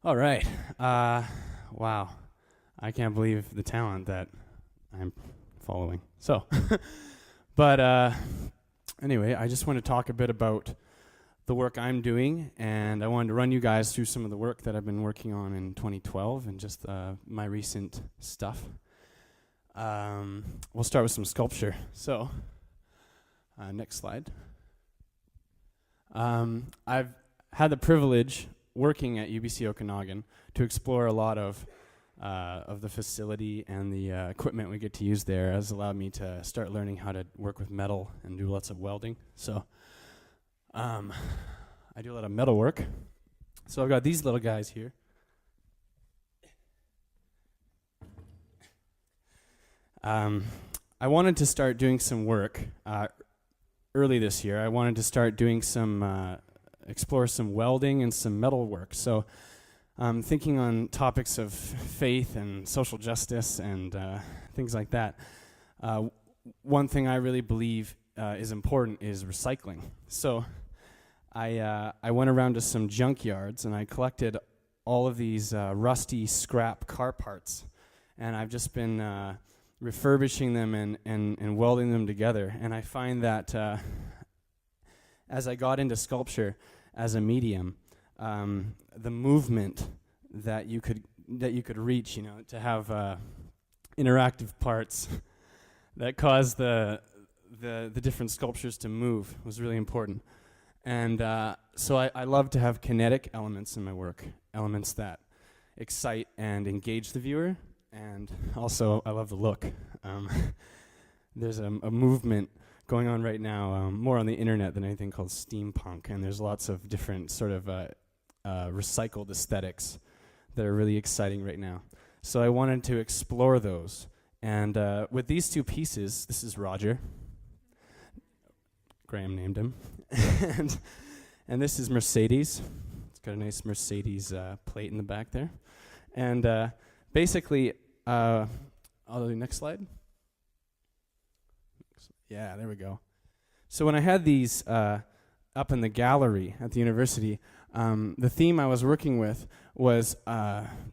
All right. Wow. I can't believe the talent that I'm following. So, but anyway, I just want to talk a bit about the work I'm doing, and I wanted to run you guys through some of the work that I've been working on in 2012 and just my recent stuff. We'll start with some sculpture. So, next slide. I've had the privilege working at UBC Okanagan to explore a lot of the facility, and the equipment we get to use there has allowed me to start learning how to work with metal and do lots of welding. So I do a lot of metal work. So I've got these little guys here. I wanted to start doing some work early this year. I wanted to start doing some explore some welding and some metal work. So thinking on topics of faith and social justice and things like that. One thing I really believe is important is recycling. So I went around to some junkyards and I collected all of these rusty scrap car parts, and I've just been refurbishing them and welding them together. And I find that as I got into sculpture as a medium, the movement that you could reach, to have interactive parts that cause the different sculptures to move was really important. And so I love to have kinetic elements in my work, elements that excite and engage the viewer. And also, I love the look. There's a movement going on right now, more on the internet than anything, called steampunk. And there's lots of different sort of recycled aesthetics that are really exciting right now. So I wanted to explore those. And with these two pieces, this is Roger. Graham named him. and this is Mercedes. It's got a nice Mercedes plate in the back there. And basically, I'll do next slide. Yeah, there we go. So when I had these up in the gallery at the university, the theme I was working with was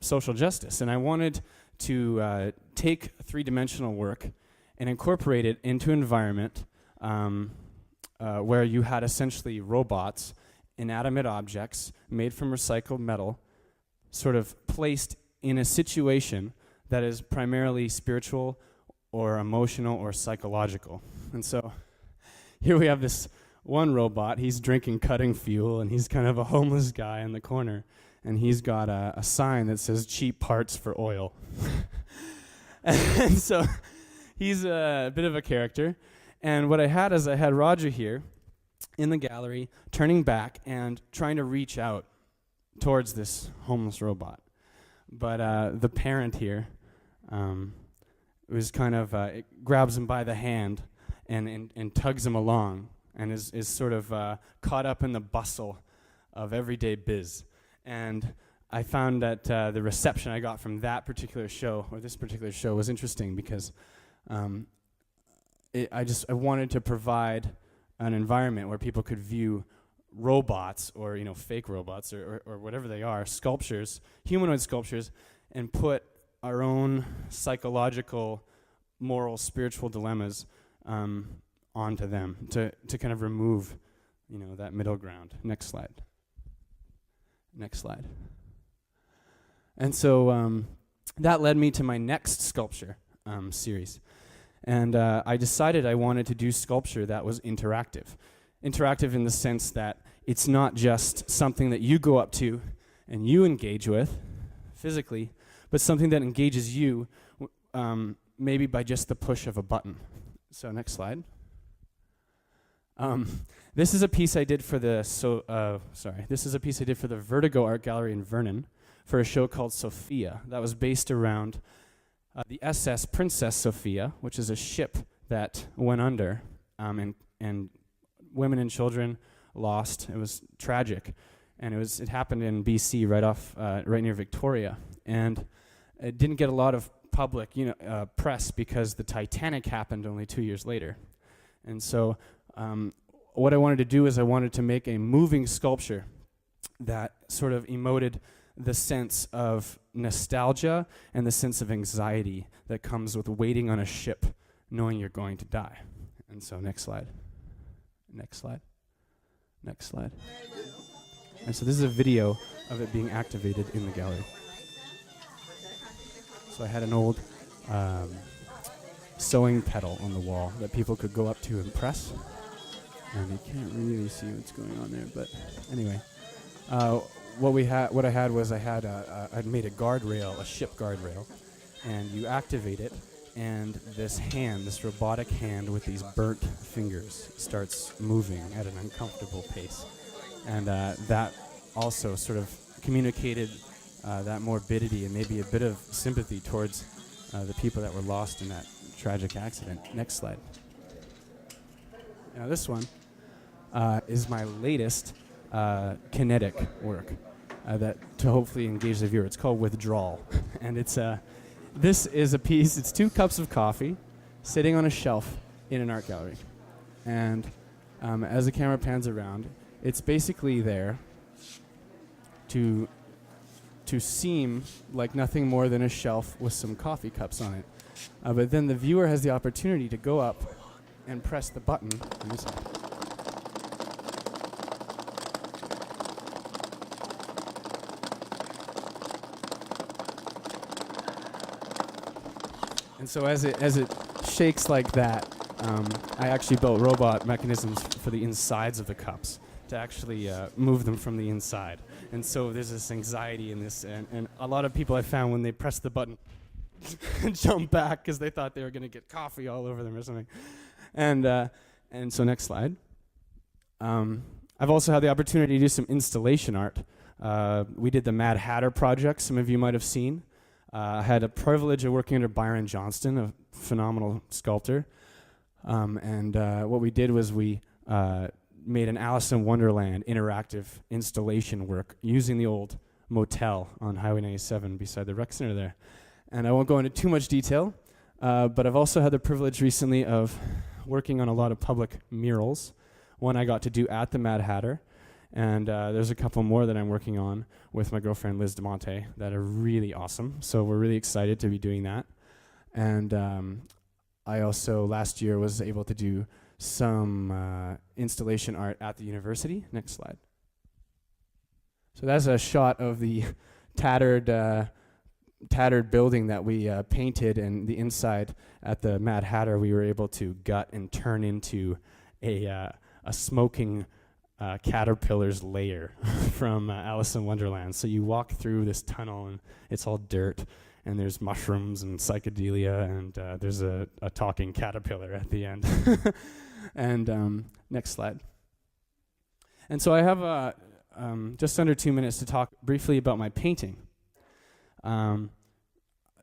social justice. And I wanted to take three-dimensional work and incorporate it into an environment where you had essentially robots, inanimate objects made from recycled metal, sort of placed in a situation that is primarily spiritual or emotional or psychological. And so here we have this one robot. He's drinking cutting fuel, and he's kind of a homeless guy in the corner, and he's got a sign that says cheap parts for oil. And so he's a bit of a character. And what I had is I had Roger here in the gallery turning back and trying to reach out towards this homeless robot. But the parent here was kind of, it grabs him by the hand and tugs him along, and is sort of caught up in the bustle of everyday biz. And I found that the reception I got from that particular show, or this particular show, was interesting because I wanted to provide an environment where people could view robots, or fake robots, or whatever they are, sculptures, humanoid sculptures, and put our own psychological, moral, spiritual dilemmas onto them to kind of remove that middle ground. Next slide. Next slide. And so that led me to my next sculpture series. And I decided I wanted to do sculpture that was interactive. Interactive in the sense that it's not just something that you go up to and you engage with physically, but something that engages you maybe by just the push of a button. So next slide. This is a piece I did for the Vertigo Art Gallery in Vernon for a show called Sophia that was based around the SS Princess Sophia, which is a ship that went under, and women and children lost. It was tragic, and it happened in BC, right near Victoria, and it didn't get a lot of public press because the Titanic happened only 2 years later. And so what I wanted to do is I wanted to make a moving sculpture that sort of emoted the sense of nostalgia and the sense of anxiety that comes with waiting on a ship, knowing you're going to die. And so next slide. Next slide. Next slide. And so this is a video of it being activated in the gallery. So I had an old sewing pedal on the wall that people could go up to and press. And you can't really see what's going on there, but anyway. What I had was I'd made a guardrail, a ship guardrail, and you activate it, and this robotic hand with these burnt fingers starts moving at an uncomfortable pace. And that also sort of communicated that morbidity and maybe a bit of sympathy towards the people that were lost in that tragic accident. Next slide. Now this one is my latest kinetic work that to hopefully engage the viewer. It's called Withdrawal. And this is a piece, it's 2 cups of coffee sitting on a shelf in an art gallery. And as the camera pans around, it's basically there to seem like nothing more than a shelf with some coffee cups on it. But then the viewer has the opportunity to go up and press the button. And so as it shakes like that, I actually built robot mechanisms for the insides of the cups to actually move them from the inside. And so there's this anxiety in this, and a lot of people I found when they press the button jump back because they thought they were going to get coffee all over them or something. And so next slide. I've also had the opportunity to do some installation art. We did the Mad Hatter project, some of you might have seen. I had a privilege of working under Byron Johnston, a phenomenal sculptor. And what we did was we made an Alice in Wonderland interactive installation work using the old motel on Highway 97 beside the rec center there. And I won't go into too much detail, but I've also had the privilege recently of working on a lot of public murals. One I got to do at the Mad Hatter, and there's a couple more that I'm working on with my girlfriend Liz DeMonte that are really awesome. So we're really excited to be doing that. And I also last year was able to do some installation art at the university. Next slide. So that's a shot of the tattered building that we painted, and the inside at the Mad Hatter we were able to gut and turn into a smoking caterpillar's lair from Alice in Wonderland. So you walk through this tunnel and it's all dirt, and there's mushrooms and psychedelia, and there's a talking caterpillar at the end. And next slide. And so I have just under 2 minutes to talk briefly about my painting.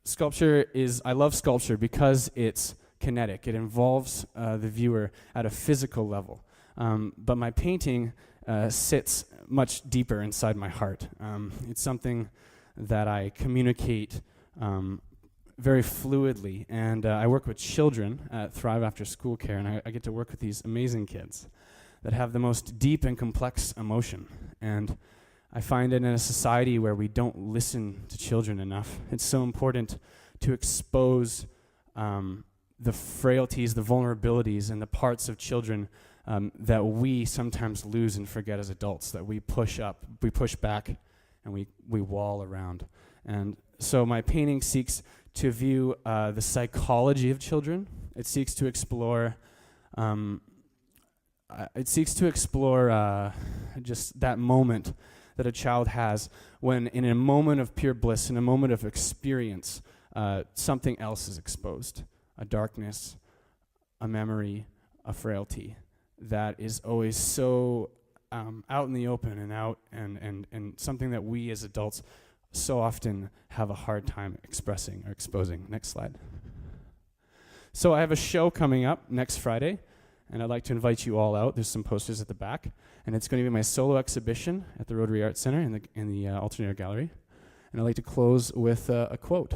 Sculpture I love sculpture because it's kinetic. It involves the viewer at a physical level. But my painting sits much deeper inside my heart. It's something that I communicate very fluidly, and I work with children at Thrive After School Care, and I get to work with these amazing kids that have the most deep and complex emotion. And I find that in a society where we don't listen to children enough, it's so important to expose the frailties, the vulnerabilities, and the parts of children that we sometimes lose and forget as adults, that we push back, and we wall around. And so my painting seeks to view the psychology of children. It seeks to explore just that moment that a child has when, in a moment of pure bliss, in a moment of experience, something else is exposed, a darkness, a memory, a frailty that is always so out in the open and out and something that we as adults so often have a hard time expressing or exposing. Next slide. So I have a show coming up next Friday, and I'd like to invite you all out. There's some posters at the back, and it's going to be my solo exhibition at the Rotary Arts Center in the Alternator Gallery. And I'd like to close with a quote.